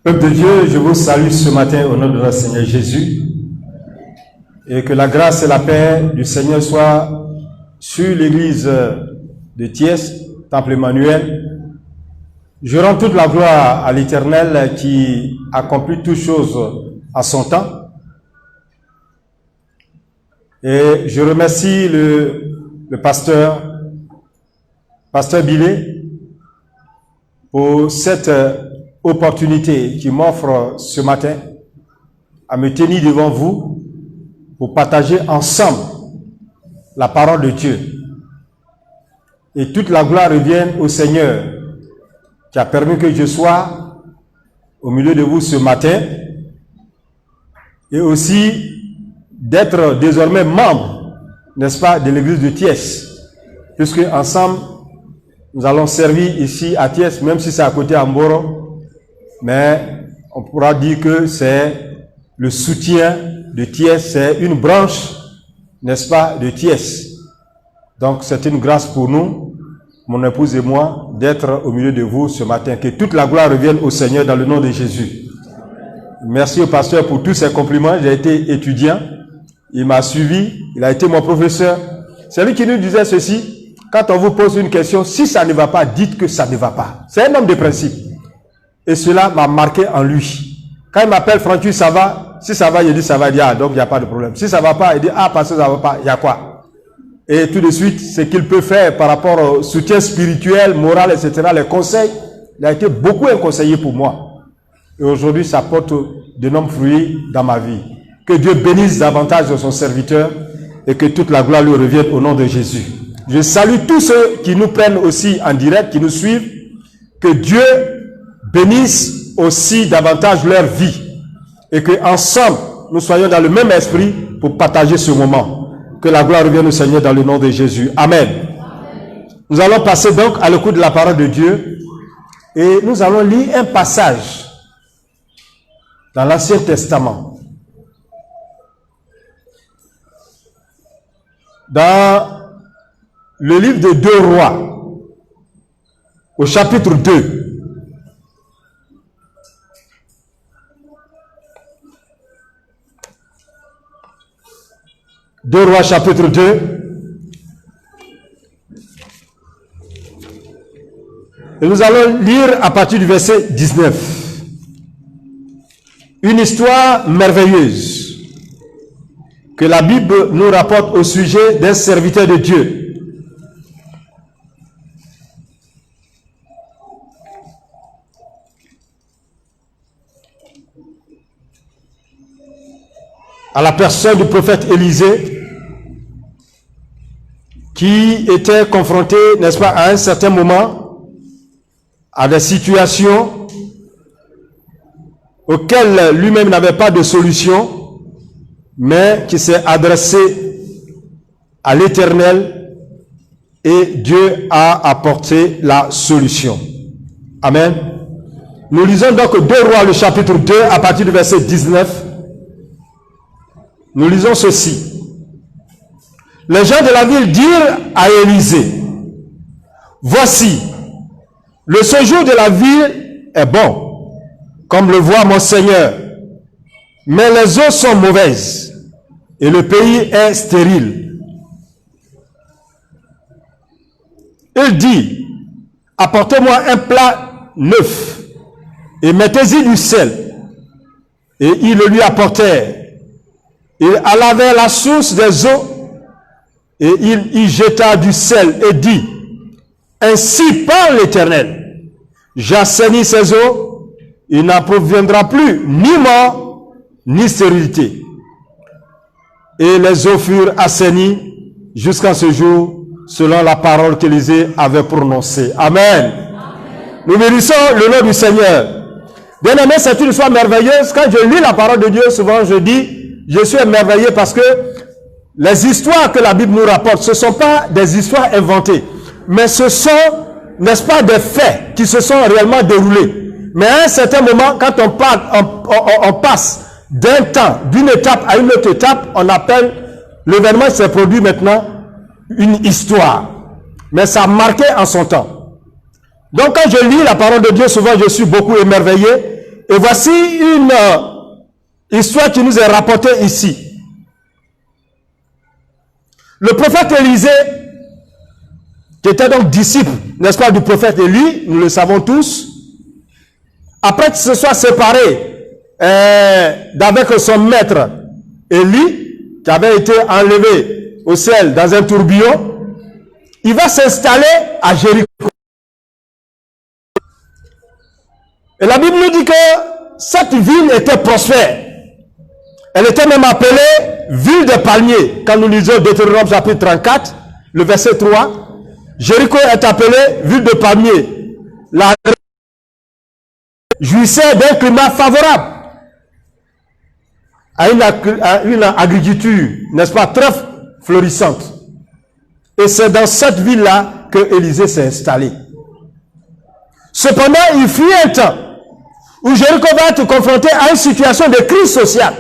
Peuple de Dieu, je vous salue ce matin au nom de notre Seigneur Jésus et que la grâce et la paix du Seigneur soient sur l'église de Thiès, Temple Emmanuel. Je rends toute la gloire à l'Éternel qui accomplit toutes choses à son temps. Et je remercie le pasteur Billet pour cette opportunité qui m'offre ce matin à me tenir devant vous pour partager ensemble la parole de Dieu. Et toute la gloire revient au Seigneur qui a permis que je sois au milieu de vous ce matin et aussi d'être désormais membre, n'est-ce pas, de l'église de Thiès, puisque ensemble nous allons servir ici à Thiès, même si c'est à côté à Mboro, mais on pourra dire que c'est le soutien de Thiès, c'est une branche, n'est-ce pas, de Thiès. Donc c'est une grâce pour nous, mon épouse et moi, d'être au milieu de vous ce matin. Que toute la gloire revienne au Seigneur dans le nom de Jésus. Merci au pasteur pour tous ses compliments. J'ai été étudiant, il m'a suivi, il a été mon professeur. C'est lui qui nous disait ceci: quand on vous pose une question, si ça ne va pas, dites que ça ne va pas. C'est un homme de principe. Et cela m'a marqué en lui. Quand il m'appelle Francky, ça va? Si ça va, il dit ça va, il dit ah, donc il n'y a pas de problème. Si ça ne va pas, il dit ah, parce que ça ne va pas, il y a quoi? Et tout de suite, ce qu'il peut faire par rapport au soutien spirituel, moral, etc., les conseils, il a été beaucoup un conseiller pour moi. Et aujourd'hui, ça porte d'énormes fruits dans ma vie. Que Dieu bénisse davantage son serviteur et que toute la gloire lui revienne au nom de Jésus. Je salue tous ceux qui nous prennent aussi en direct, qui nous suivent. Que Dieu bénisse aussi davantage leur vie. Et que ensemble, nous soyons dans le même esprit pour partager ce moment. Que la gloire revienne au Seigneur dans le nom de Jésus. Amen. Nous allons passer donc à l'écoute de la parole de Dieu. Et nous allons lire un passage dans l'Ancien Testament. Dans le livre de 2 Rois, au chapitre 2. Deux Rois, chapitre 2. Et nous allons lire à partir du verset 19. Une histoire merveilleuse que la Bible nous rapporte au sujet d'un serviteur de Dieu. À la personne du prophète Élisée, qui était confronté, n'est-ce pas, à un certain moment, à des situations auxquelles lui-même n'avait pas de solution, mais qui s'est adressé à l'Éternel et Dieu a apporté la solution. Amen. Nous lisons donc 2 Rois, le chapitre 2, à partir du verset 19. Nous lisons ceci. Les gens de la ville dirent à Élisée: voici, le séjour de la ville est bon, comme le voit mon Seigneur, mais les eaux sont mauvaises et le pays est stérile. Il dit: apportez-moi un plat neuf et mettez-y du sel. Et ils le lui apportèrent. Il alla vers la source des eaux et il y jeta du sel et dit: ainsi parle l'Éternel, j'assainis ces eaux, il n'en proviendra plus ni mort ni stérilité. Et les eaux furent assainies jusqu'à ce jour, selon la parole qu'Élisée avait prononcée. Amen. Nous bénissons le nom du Seigneur. Bien aimé, c'est une histoire merveilleuse. Quand je lis la parole de Dieu, souvent je dis: je suis émerveillé parce que les histoires que la Bible nous rapporte, ce ne sont pas des histoires inventées, mais ce sont, n'est-ce pas, des faits qui se sont réellement déroulés. Mais à un certain moment, quand on passe d'un temps, d'une étape à une autre étape, on appelle l'événement qui s'est produit maintenant une histoire. Mais ça a marqué en son temps. Donc quand je lis la parole de Dieu, souvent je suis beaucoup émerveillé Et voici une histoire qui nous est rapportée ici. Le prophète Élisée, qui était donc disciple, n'est-ce pas, du prophète Élie, nous le savons tous, après qu'il se soit séparé d'avec son maître Élie, qui avait été enlevé au ciel dans un tourbillon, il va s'installer à Jéricho. Et la Bible nous dit que cette ville était prospère. Elle était même appelée ville de palmiers. Quand nous lisons Deutéronome chapitre 34, le verset 3, Jéricho est appelée ville de palmiers. La jouissait d'un climat favorable à une agriculture, n'est-ce pas, très florissante. Et c'est dans cette ville-là que Élisée s'est installé. Cependant, il fut un temps où Jéricho va être confronté à une situation de crise sociale.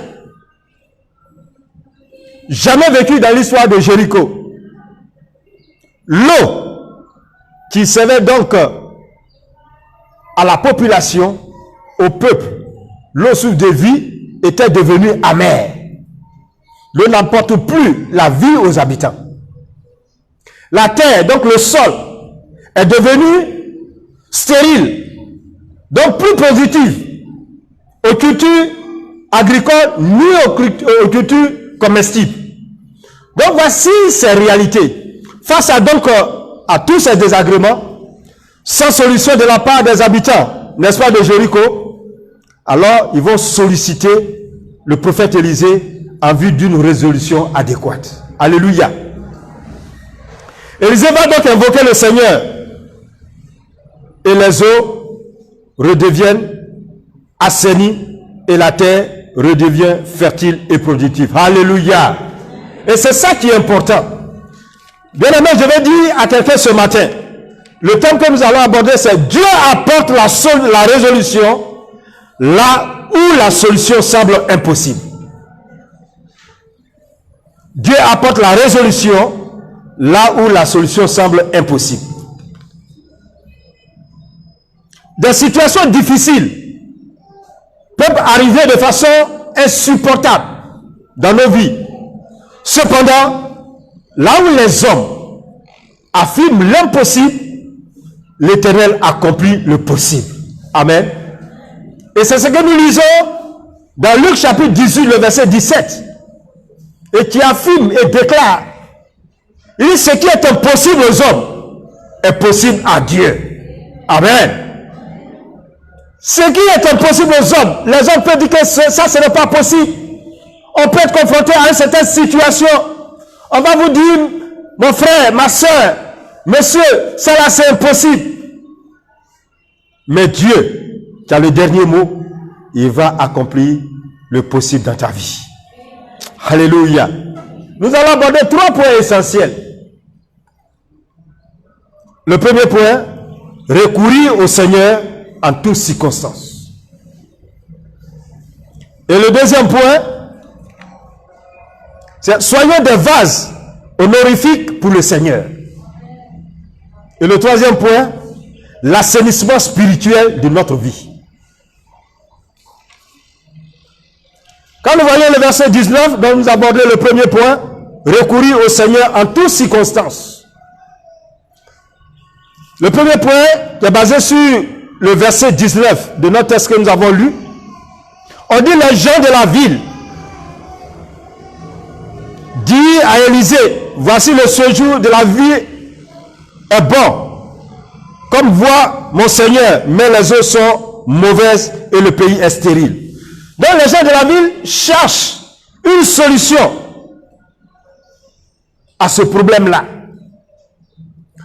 Jamais vécu dans l'histoire de Jéricho. L'eau qui servait donc à la population, au peuple, l'eau source de vie était devenue amère. L'eau n'apporte plus la vie aux habitants. La terre, donc le sol, est devenu stérile, donc plus positive aux cultures agricoles ni aux cultures comestibles. Donc voici ces réalités. Face à donc à tous ces désagréments, sans solution de la part des habitants, n'est-ce pas, de Jéricho, alors ils vont solliciter le prophète Élisée en vue d'une résolution adéquate. Alléluia. Élisée va donc invoquer le Seigneur et les eaux redeviennent assainies et la terre redevient fertile et productive. Alléluia. Et c'est ça qui est important. Bien aimé, je vais dire à quelqu'un ce matin, le thème que nous allons aborder, c'est Dieu apporte la résolution là où la solution semble impossible. Dieu apporte la résolution là où la solution semble impossible. Des situations difficiles peuvent arriver de façon insupportable dans nos vies. Cependant, là où les hommes affirment l'impossible, l'Éternel accomplit le possible. Amen. Et c'est ce que nous lisons dans Luc chapitre 18, le verset 17, et qui affirme et déclare, il dit, ce qui est impossible aux hommes est possible à Dieu. Amen. Ce qui est impossible aux hommes, les hommes peuvent dire que ça, ce n'est pas possible. On peut être confronté à une certaine situation. On va vous dire, mon frère, ma soeur, monsieur, ça là, c'est impossible. Mais Dieu, qui a le dernier mot, il va accomplir le possible dans ta vie. Alléluia. Nous allons aborder 3 points essentiels. Le premier point, recourir au Seigneur en toutes circonstances. Et le deuxième point, c'est soyons des vases honorifiques pour le Seigneur. Et le troisième point, l'assainissement spirituel de notre vie. Quand nous voyons le verset 19, dont nous abordons le premier point, recourir au Seigneur en toutes circonstances. Le premier point qui est basé sur le verset 19 de notre texte que nous avons lu, on dit les gens de la ville dit à Élisée, voici le séjour de la vie est bon, comme voit mon Seigneur, mais les eaux sont mauvaises et le pays est stérile. Donc les gens de la ville cherchent une solution à ce problème-là.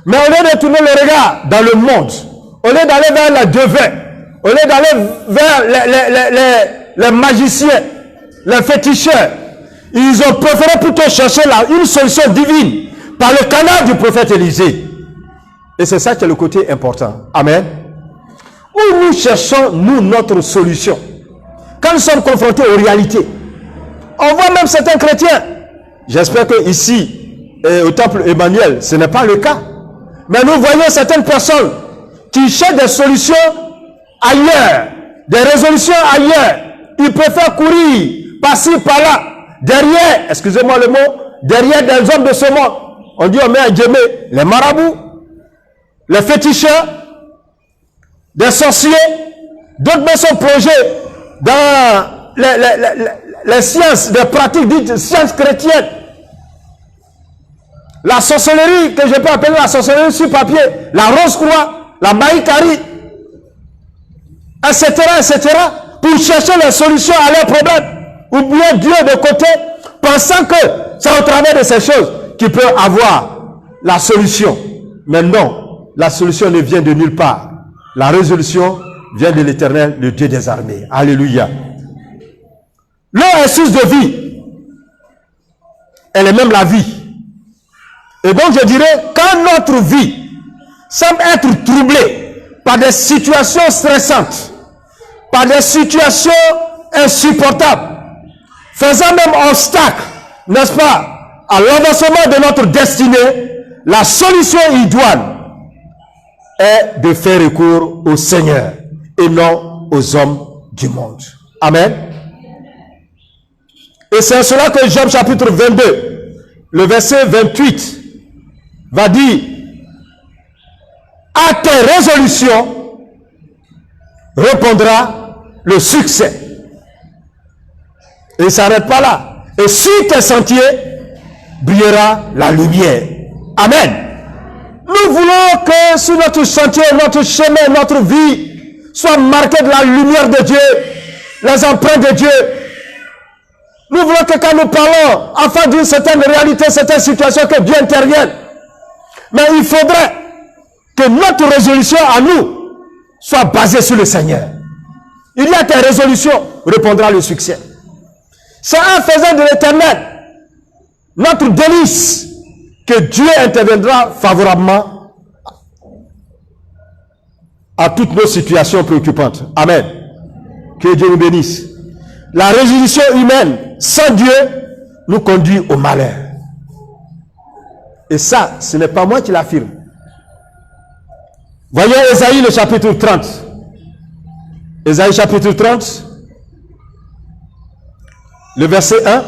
Mais au lieu de tourner le regard dans le monde, au lieu d'aller vers les devins, au lieu d'aller vers les magiciens, les féticheurs, ils ont préféré plutôt chercher une solution divine par le canal du prophète Élisée. Et c'est ça qui est le côté important. Amen. Où nous cherchons, nous, notre solution? Quand nous sommes confrontés aux réalités, on voit même certains chrétiens. J'espère que ici, au temple Emmanuel, ce n'est pas le cas. Mais nous voyons certaines personnes qui cherchent des solutions ailleurs des résolutions ailleurs. Il préfère courir par-ci, par-là, derrière, excusez-moi le mot, derrière des hommes de ce monde. On dit, on met à Djemé, les marabouts, les féticheurs, des sorciers, d'autres mettent son projet dans les sciences, des pratiques dites sciences chrétiennes. La sorcellerie, que je peux appeler la sorcellerie sur papier, la rose-croix, la maïkari, etc., etc., pour chercher les solutions à leurs problèmes. Oublier Dieu de côté, pensant que c'est au travers de ces choses qu'il peut avoir la solution. Mais non, la solution ne vient de nulle part. La résolution vient de l'Éternel, le Dieu des armées. Alléluia. L'eau est source de vie. Elle est même la vie. Et donc je dirais, quand notre vie semble être troublée par des situations stressantes, par des situations insupportables, faisant même obstacle, n'est-ce pas, à l'avancement de notre destinée, la solution idoine est de faire recours au Seigneur et non aux hommes du monde. Amen. Et c'est en cela que Job chapitre 22, le verset 28, va dire, à tes résolutions répondra le succès. Et il ne s'arrête pas là. Et sur tes sentiers brillera la lumière. Amen. Nous voulons que sur notre sentier, notre chemin, notre vie soit marqué de la lumière de Dieu, les empreintes de Dieu. Nous voulons que quand nous parlons, afin d'une certaine réalité, certaine situation, que Dieu intervienne. Mais il faudrait que notre résolution à nous soit basée sur le Seigneur. Il y a tes résolutions, répondra le succès. C'est en faisant de l'Éternel notre délice que Dieu interviendra favorablement à toutes nos situations préoccupantes. Amen. Que Dieu nous bénisse. La résolution humaine sans Dieu nous conduit au malheur. Et ça, ce n'est pas moi qui l'affirme. Voyons Ésaïe le chapitre 30. Ésaïe chapitre 30, le verset 1.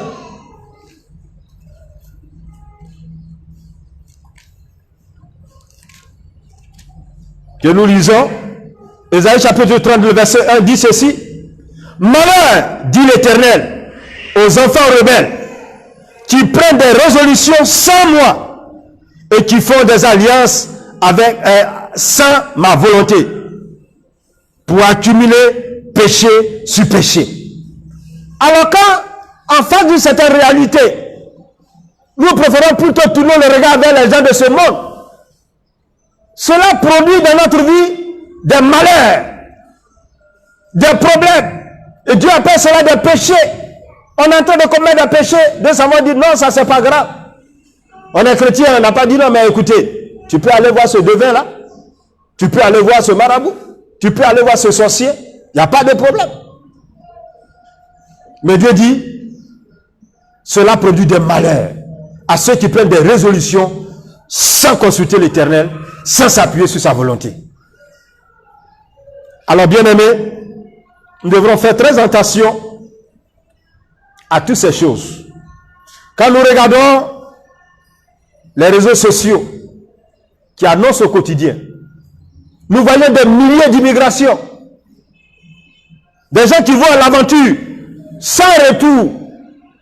Que nous lisons. Ésaïe chapitre 30, le verset 1 dit ceci. Malheur, dit l'Éternel, aux enfants rebelles, qui prennent des résolutions sans moi, et qui font des alliances avec, sans ma volonté, pour accumuler péché sur péché. Alors quand, en face d'une certaine réalité, nous préférons plutôt tourner le regard vers les gens de ce monde, cela produit dans notre vie des malheurs, des problèmes, et Dieu appelle cela des péchés. On est en train de commettre des péchés, de savoir dire non, ça c'est pas grave. On est chrétien, on n'a pas dit non, mais écoutez, tu peux aller voir ce devin là, tu peux aller voir ce marabout, tu peux aller voir ce sorcier, il n'y a pas de problème. Mais Dieu dit, cela produit des malheurs à ceux qui prennent des résolutions sans consulter l'Éternel, sans s'appuyer sur sa volonté. Alors bien aimés, nous devrons faire très attention à toutes ces choses. Quand nous regardons les réseaux sociaux qui annoncent au quotidien, nous voyons des milliers d'immigrations, des gens qui vont à l'aventure sans retour.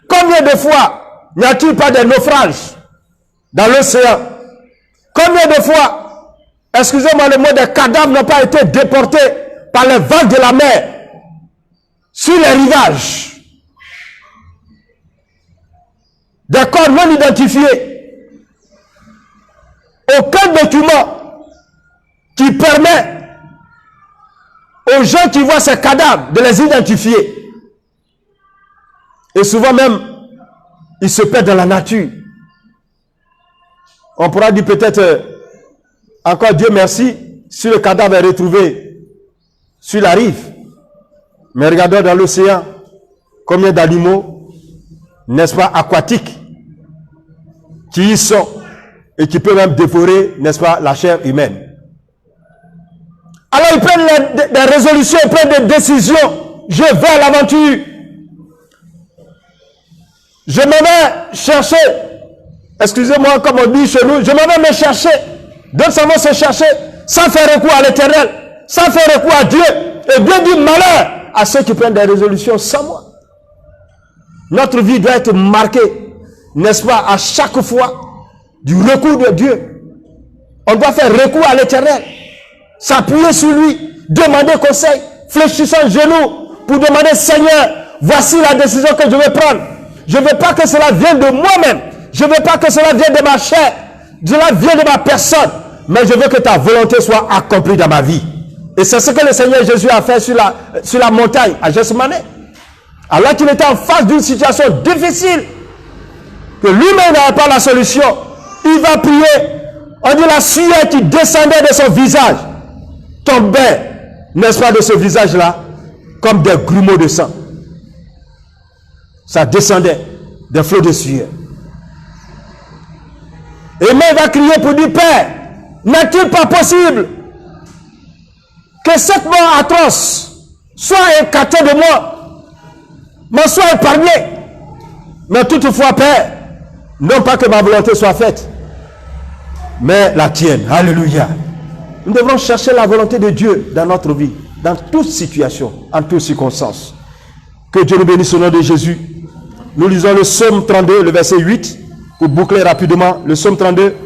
Combien de fois n'y a-t-il pas de naufrages dans l'océan? Combien de fois, excusez-moi le mot, des cadavres n'ont pas été déportés par les vagues de la mer sur les rivages? Des corps non identifiés. Aucun document qui permet aux gens qui voient ces cadavres de les identifier. Et souvent même, ils se perdent dans la nature. On pourra dire peut-être, encore Dieu merci, si le cadavre est retrouvé sur la rive. Mais regardons dans l'océan, combien d'animaux, n'est-ce pas, aquatiques, qui y sont et qui peuvent même dévorer, n'est-ce pas, la chair humaine. Alors ils prennent des résolutions, ils prennent des décisions. Je vais à l'aventure. Je m'en vais chercher. Excusez-moi, comme on dit chez nous, je m'en vais me chercher. D'autres s'en vont se chercher sans faire recours à l'Éternel, sans faire recours à Dieu. Et Dieu dit malheur à ceux qui prennent des résolutions sans moi. Notre vie doit être marquée, n'est-ce pas, à chaque fois du recours de Dieu. On doit faire recours à l'Éternel, s'appuyer sur lui, demander conseil, fléchissant le genou pour demander Seigneur, voici la décision que je vais prendre. Je ne veux pas que cela vienne de moi-même. Je ne veux pas que cela vienne de ma chair. Cela vienne de ma personne. Mais je veux que ta volonté soit accomplie dans ma vie. Et c'est ce que le Seigneur Jésus a fait sur la montagne à Gethsémani. Alors qu'il était en face d'une situation difficile, que lui-même n'avait pas la solution, il va prier. On dit la sueur qui descendait de son visage tombait, n'est-ce pas, de ce visage-là, comme des grumeaux de sang. Ça descendait, des flots de sueur. Et même il va crier pour dire, Père, n'est-il pas possible que cette mort atroce soit écartée de moi, m'en soit épargnée? Mais toutefois, Père, non pas que ma volonté soit faite, mais la tienne. Alléluia. Nous devons chercher la volonté de Dieu dans notre vie, dans toute situation, en toutes circonstances. Que Dieu nous bénisse au nom de Jésus. Nous lisons le psaume 32, le verset 8, pour boucler rapidement le psaume 32.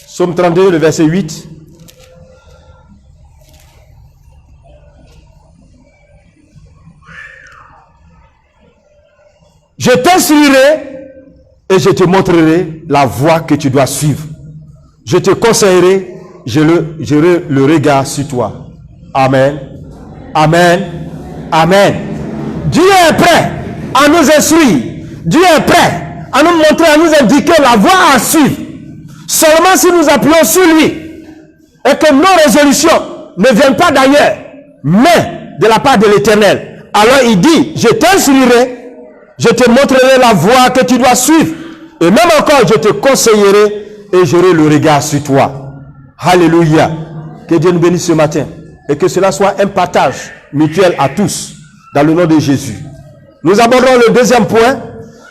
Psaume 32, le verset 8. Je t'instruirai et je te montrerai la voie que tu dois suivre. Je te conseillerai, j'aurai le regard sur toi. Amen. Amen. Amen. Dieu est prêt à nous instruire. Dieu est prêt à nous montrer, à nous indiquer la voie à suivre. Seulement si nous appuyons sur lui et que nos résolutions ne viennent pas d'ailleurs, mais de la part de l'Éternel. Alors il dit, je t'instruirai, je te montrerai la voie que tu dois suivre. Et même encore, je te conseillerai et j'aurai le regard sur toi. Alléluia. Que Dieu nous bénisse ce matin. Et que cela soit un partage mutuel à tous. Dans le nom de Jésus. Nous abordons le deuxième point.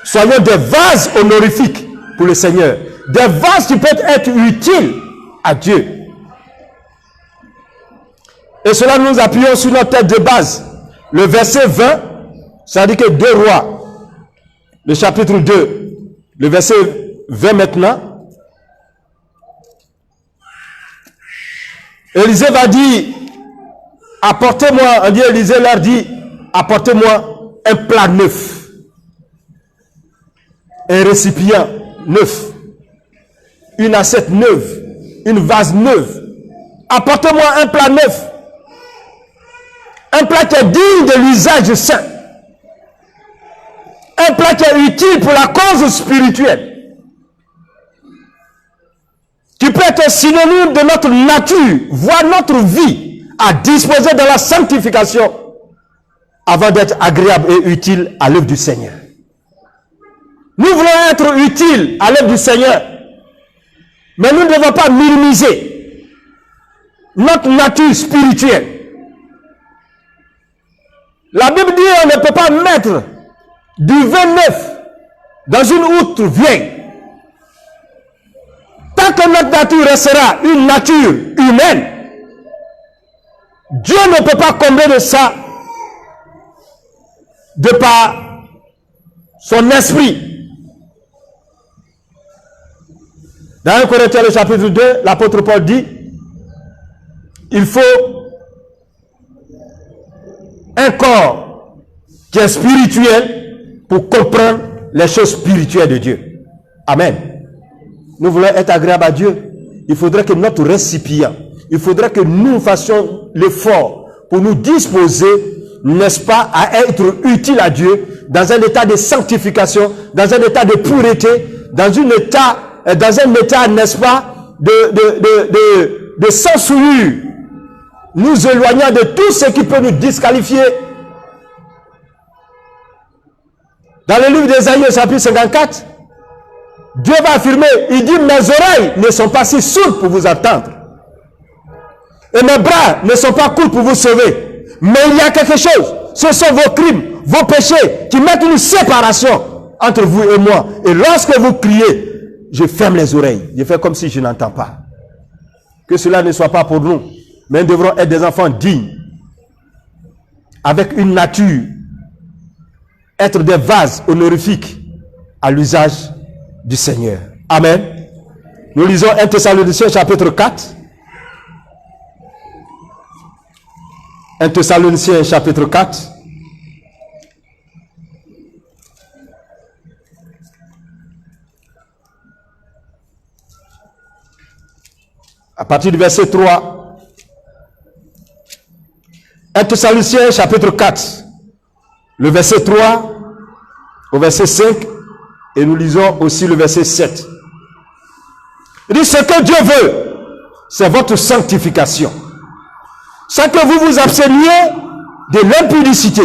Soyons des vases honorifiques pour le Seigneur. Des vases qui peuvent être utiles à Dieu. Et cela nous appuyons sur notre tête de base. Le verset 20, ça dit que 2 Rois, le chapitre 2, le verset 20 maintenant. Élisée va dire, apportez-moi, on dit Élisée leur dit, apportez-moi un plat neuf, un récipient neuf, une assiette neuve, une vase neuve. Apportez-moi un plat neuf, un plat qui est digne de l'usage saint, un plat qui est utile pour la cause spirituelle, qui peut être synonyme de notre nature, voire notre vie, à disposer de la sanctification avant d'être agréable et utile à l'œuvre du Seigneur. Nous voulons être utiles à l'œuvre du Seigneur, mais nous ne devons pas minimiser notre nature spirituelle. La Bible dit qu'on ne peut pas mettre du vin neuf dans une outre vieille. Tant que notre nature restera une nature humaine, Dieu ne peut pas combler de ça de par son esprit. Dans 1 Corinthiens le chapitre 2, l'apôtre Paul dit, il faut un corps qui est spirituel pour comprendre les choses spirituelles de Dieu. Amen. Nous voulons être agréables à Dieu. Il faudrait que notre récipient, il faudrait que nous fassions l'effort pour nous disposer, n'est-ce pas, à être utiles à Dieu dans un état de sanctification, dans un état de pureté, dans un état, n'est-ce pas, de sans souillure, nous éloignant de tout ce qui peut nous disqualifier. Dans le livre d'Ésaïe, chapitre 54, Dieu va affirmer, il dit, mes oreilles ne sont pas si sourdes pour vous entendre. Et mes bras ne sont pas courts pour vous sauver. Mais il y a quelque chose. Ce sont vos crimes, vos péchés qui mettent une séparation entre vous et moi. Et lorsque vous criez, je ferme les oreilles. Je fais comme si je n'entends pas. Que cela ne soit pas pour nous. Mais nous devrons être des enfants dignes. Avec une nature. Être des vases honorifiques à l'usage du Seigneur. Amen. Nous lisons 1 Thessaloniciens chapitre 4. 1 Thessaloniciens chapitre 4. À partir du verset 3. 1 Thessaloniciens chapitre 4. Le verset 3 au verset 5. Et nous lisons aussi le verset 7. Il dit, ce que Dieu veut, c'est votre sanctification. C'est que vous vous absteniez de l'impudicité.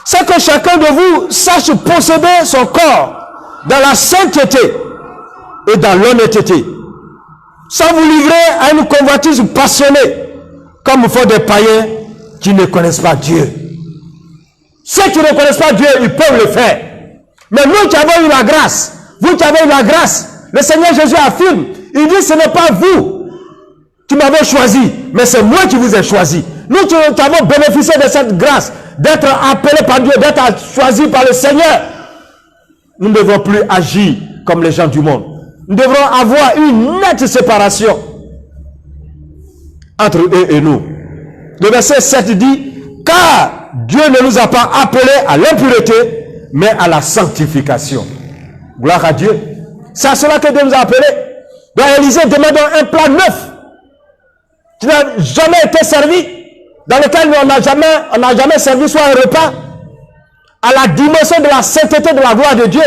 C'est que chacun de vous sache posséder son corps dans la sainteté et dans l'honnêteté, sans vous livrer à une convoitise passionnée, comme font des païens qui ne connaissent pas Dieu. Ceux qui ne connaissent pas Dieu, ils peuvent le faire. Mais nous qui avons eu la grâce, vous qui avez eu la grâce, le Seigneur Jésus affirme, il dit, ce n'est pas vous qui m'avez choisi, mais c'est moi qui vous ai choisi. Nous qui avons bénéficié de cette grâce, d'être appelés par Dieu, d'être choisis par le Seigneur, nous ne devons plus agir comme les gens du monde. Nous devrons avoir une nette séparation entre eux et nous. Le verset 7 dit, car Dieu ne nous a pas appelés à l'impureté, mais à la sanctification. Gloire à Dieu. C'est à cela que Dieu nous a appelés. Donc Élisée demande un plat neuf qui n'a jamais été servi, dans lequel on n'a jamais servi soit un repas, à la dimension de la sainteté de la gloire de Dieu.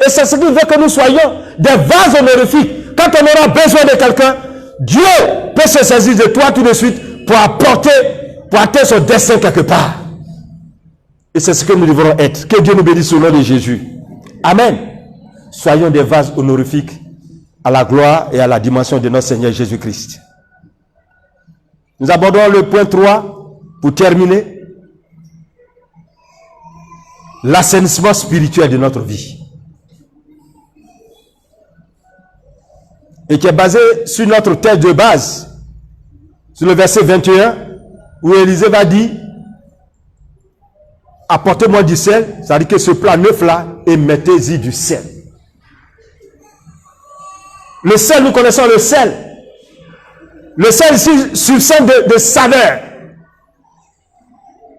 Et c'est ce qui veut que nous soyons des vases honorifiques. Quand on aura besoin de quelqu'un, Dieu peut se saisir de toi tout de suite pour atteindre son destin quelque part. Et c'est ce que nous devrons être. Que Dieu nous bénisse au nom de Jésus. Amen. Soyons des vases honorifiques à la gloire et à la dimension de notre Seigneur Jésus-Christ. Nous abordons le point 3 pour terminer. L'assainissement spirituel de notre vie. Et qui est basé sur notre texte de base, sur le verset 21, où Élisée va dire, apportez-moi du sel, c'est-à-dire que ce plat neuf là, et mettez-y du sel. Le sel, nous connaissons le sel. Le sel ici substance de saveur.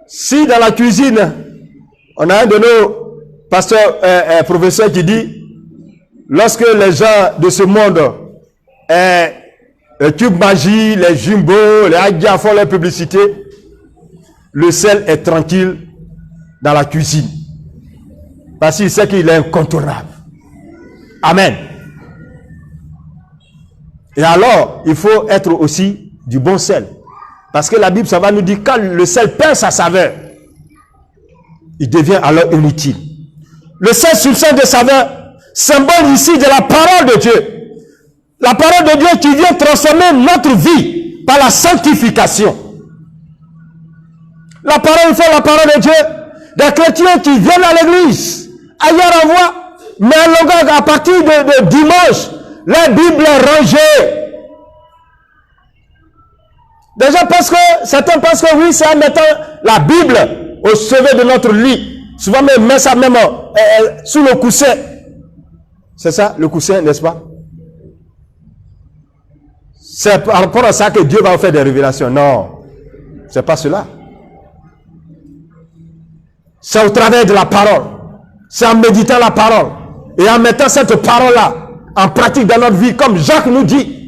Si dans la cuisine, on a un de nos pasteurs, professeurs qui dit, lorsque les gens de ce monde, les tubes magie, les jumbo, les agia font leur publicité, le sel est tranquille dans la cuisine. Parce qu'il sait qu'il est incontournable. Amen. Et alors, il faut être aussi du bon sel. Parce que la Bible, ça va nous dire, quand le sel perd sa saveur, il devient alors inutile. Le sel substance de saveur, symbole ici de la parole de Dieu. La parole de Dieu qui vient transformer notre vie par la sanctification. La parole, il faut la parole de Dieu. Des chrétiens qui viennent à l'église, ailleurs en voie, mais à partir de dimanche, la Bible est rangée. Déjà certains pensent que oui, c'est en mettant la Bible au chevet de notre lit. Souvent même met ça même sous le coussin. C'est ça, le coussin, n'est-ce pas? C'est par rapport à ça que Dieu va vous faire des révélations. Non, c'est pas cela. C'est au travers de la parole. C'est en méditant la parole. Et en mettant cette parole-là en pratique dans notre vie, comme Jacques nous dit.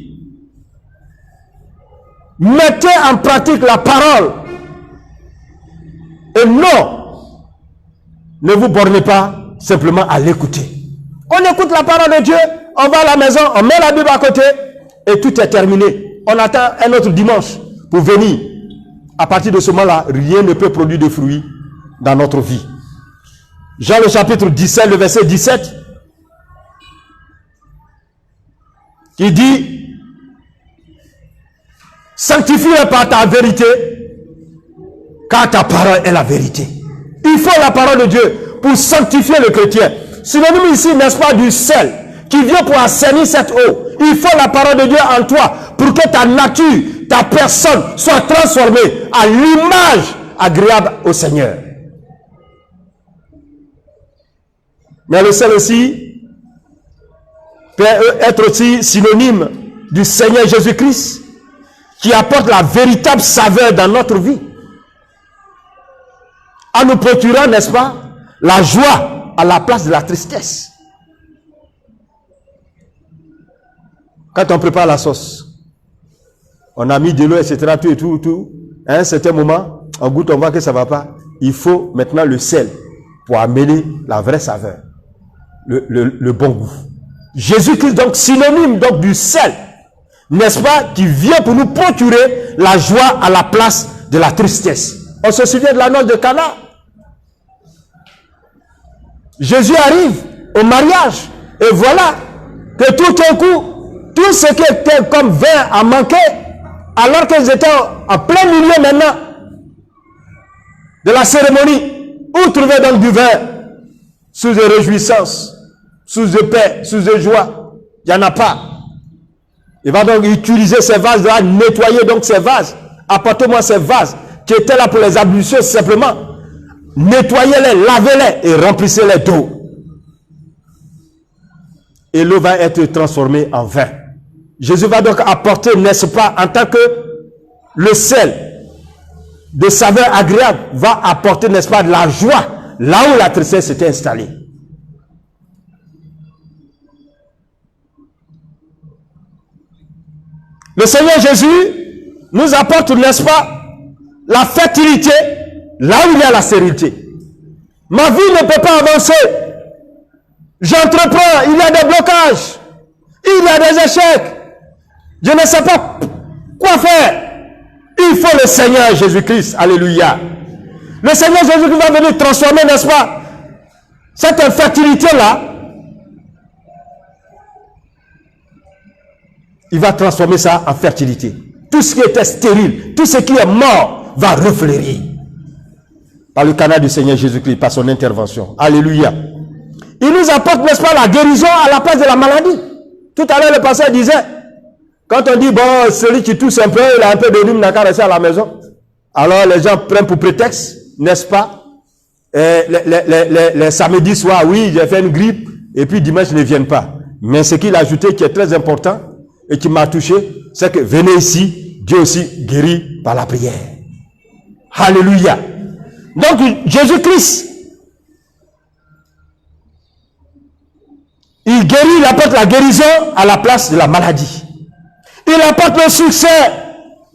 Mettez en pratique la parole. Et non, ne vous bornez pas simplement à l'écouter. On écoute la parole de Dieu, on va à la maison, on met la Bible à côté, et tout est terminé. On attend un autre dimanche pour venir. À partir de ce moment-là, rien ne peut produire de fruits dans notre vie. Jean le chapitre 17, le verset 17. qui dit, sanctifie-les par ta vérité, car ta parole est la vérité. Il faut la parole de Dieu pour sanctifier le chrétien. Synonyme ici, n'est-ce pas, du sel qui vient pour assainir cette eau. Il faut la parole de Dieu en toi pour que ta nature, ta personne soit transformée à l'image agréable au Seigneur. Mais le sel aussi peut être aussi synonyme du Seigneur Jésus-Christ qui apporte la véritable saveur dans notre vie. En nous procurant, n'est-ce pas, la joie à la place de la tristesse. Quand on prépare la sauce, on a mis de l'eau, etc., tout. À un certain moment, on goûte, on voit que ça ne va pas. Il faut maintenant le sel pour amener la vraie saveur, le bon goût. Jésus-Christ, donc, synonyme donc, du sel, n'est-ce pas, qui vient pour nous procurer la joie à la place de la tristesse. On se souvient de la noce de Cana. Jésus arrive au mariage et voilà que tout un coup, tout ce qui était comme vin a manqué, alors qu'ils étaient en plein milieu maintenant de la cérémonie. Où trouver donc du vin? Sous de réjouissance, sous de paix, sous de joie. Il n'y en a pas. Il va donc utiliser ces vases-là, nettoyer donc ces vases. Apportez-moi ces vases qui étaient là pour les ablutions simplement. Nettoyez-les, lavez-les et remplissez-les d'eau. Et l'eau va être transformée en vin. Jésus va donc apporter, n'est-ce pas, en tant que le sel de saveur agréable, va apporter, n'est-ce pas, de la joie là où la tristesse s'était installée. Le Seigneur Jésus nous apporte, n'est-ce pas, la fertilité là où il y a la stérilité. Ma vie ne peut pas avancer. J'entreprends, il y a des blocages, il y a des échecs. Je ne sais pas quoi faire. Il faut le Seigneur Jésus-Christ. Alléluia. Le Seigneur Jésus-Christ va venir transformer, n'est-ce pas, cette infertilité-là. Il va transformer ça en fertilité. Tout ce qui était stérile, tout ce qui est mort va refleurir. Par le canal du Seigneur Jésus-Christ, par son intervention. Alléluia. Il nous apporte, n'est-ce pas, la guérison à la place de la maladie. Tout à l'heure, le pasteur disait, quand on dit, bon, celui qui tousse un peu, il a un peu de rhume, n'a qu'à rester à la maison. Alors, les gens prennent pour prétexte, n'est-ce pas, les samedis soirs, oui, j'ai fait une grippe, et puis dimanche, ils ne viennent pas. Mais ce qu'il a ajouté, qui est très important, et qui m'a touché, c'est que venez ici, Dieu aussi guérit par la prière. Alléluia. Donc, Jésus-Christ, il guérit, il apporte la guérison à la place de la maladie. Il apporte le succès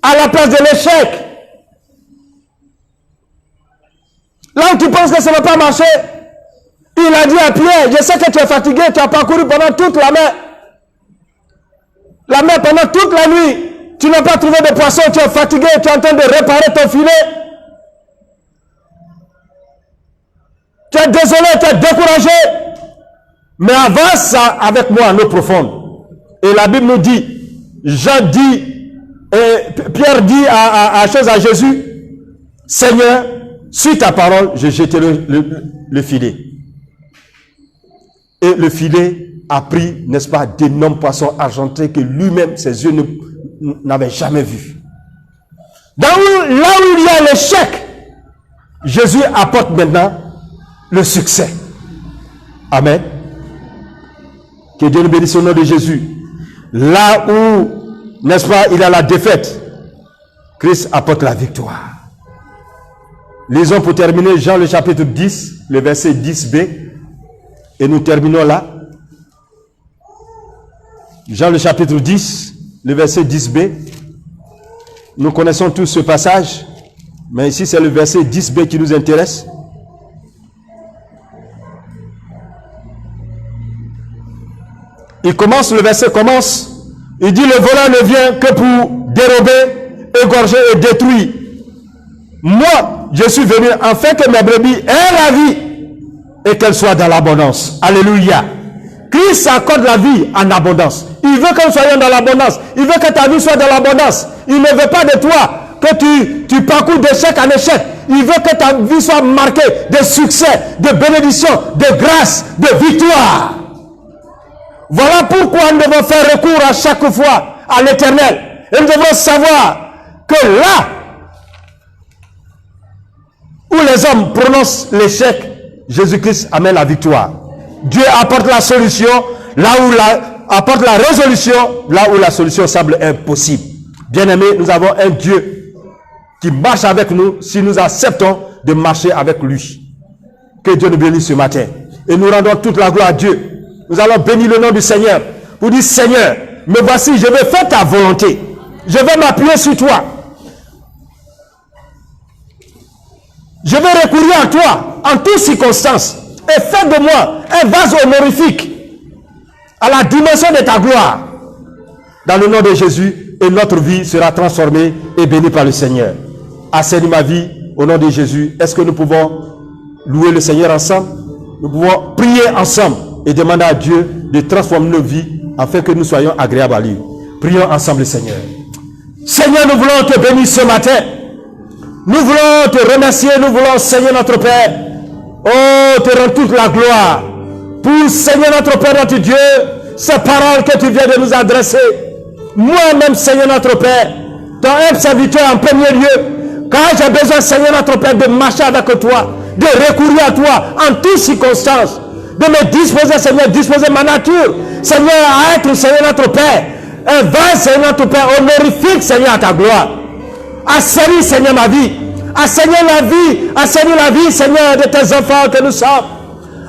à la place de l'échec. Là où tu penses que ça ne va pas marcher, il a dit à Pierre, je sais que tu es fatigué, tu as parcouru pendant toute la mer. La mer pendant toute la nuit. Tu n'as pas trouvé de poisson, tu es fatigué, tu es en train de réparer ton filet. Tu es désolé, tu es découragé. Mais avance avec moi en eau profonde. Et la Bible nous dit, Jean dit, Pierre dit à Jésus, Seigneur, suis ta parole, je jetterai le filet. Et le filet a pris, n'est-ce pas, d'énormes poissons argentés que lui-même, ses yeux n'avaient jamais vus. Là où il y a l'échec, Jésus apporte maintenant le succès. Amen. Que Dieu nous bénisse au nom de Jésus. Là où, n'est-ce pas, il y a la défaite, Christ apporte la victoire. Lisons pour terminer Jean le chapitre 10, le verset 10b. Et nous terminons là. Jean le chapitre 10, le verset 10b. Nous connaissons tous ce passage, mais ici c'est le verset 10b qui nous intéresse. Le verset commence, il dit, le voleur ne vient que pour dérober, égorger et détruire. Moi, je suis venu afin que mes brebis aient la vie et qu'elles soient dans l'abondance. Alléluia. Christ accorde la vie en abondance. Il veut que nous soyons dans l'abondance. Il veut que ta vie soit dans l'abondance. Il ne veut pas de toi que tu parcours d'échec en échec. Il veut que ta vie soit marquée de succès, de bénédiction, de grâce, de victoire. Voilà pourquoi nous devons faire recours à chaque fois à l'Éternel. Et nous devons savoir que là où les hommes prononcent l'échec, Jésus-Christ amène la victoire. Dieu apporte la solution apporte la résolution là où la solution semble impossible. Bien-aimés, nous avons un Dieu qui marche avec nous si nous acceptons de marcher avec lui. Que Dieu nous bénisse ce matin. Et nous rendons toute la gloire à Dieu. Nous allons bénir le nom du Seigneur. Pour dire, Seigneur, me voici, je vais faire ta volonté. Je vais m'appuyer sur toi. Je vais recourir à toi en toutes circonstances. Et fais de moi un vase honorifique à la dimension de ta gloire. Dans le nom de Jésus, et notre vie sera transformée et bénie par le Seigneur. Assainis ma vie au nom de Jésus. Est-ce que nous pouvons louer le Seigneur ensemble? Nous pouvons prier ensemble et demander à Dieu de transformer nos vies afin que nous soyons agréables à lui. Prions ensemble le Seigneur. Seigneur, nous voulons te bénir ce matin. Nous voulons te remercier. Nous voulons, Seigneur notre Père, te rendre toute la gloire pour, Seigneur notre Père, notre Dieu, ces paroles que tu viens de nous adresser. Moi-même, Seigneur notre Père, ton humble serviteur en premier lieu, car j'ai besoin, Seigneur notre Père, de marcher avec toi, de recourir à toi en toutes circonstances, de me disposer, Seigneur, disposer ma nature, Seigneur, à être, Seigneur notre Père, un vase, Seigneur notre Père, honorifique, Seigneur, à ta gloire. Assainis, Seigneur, ma vie. Assainis la vie, Seigneur, de tes enfants que nous sommes.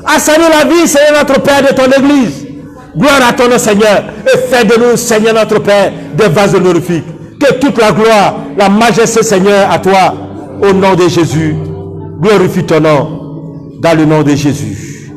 Assainis la vie, Seigneur, notre Père, de ton Église. Gloire à ton nom, Seigneur. Et fais de nous, Seigneur, notre Père, des vases honorifiques. Que toute la gloire, la majesté, Seigneur, à toi, au nom de Jésus. Glorifie ton nom, dans le nom de Jésus.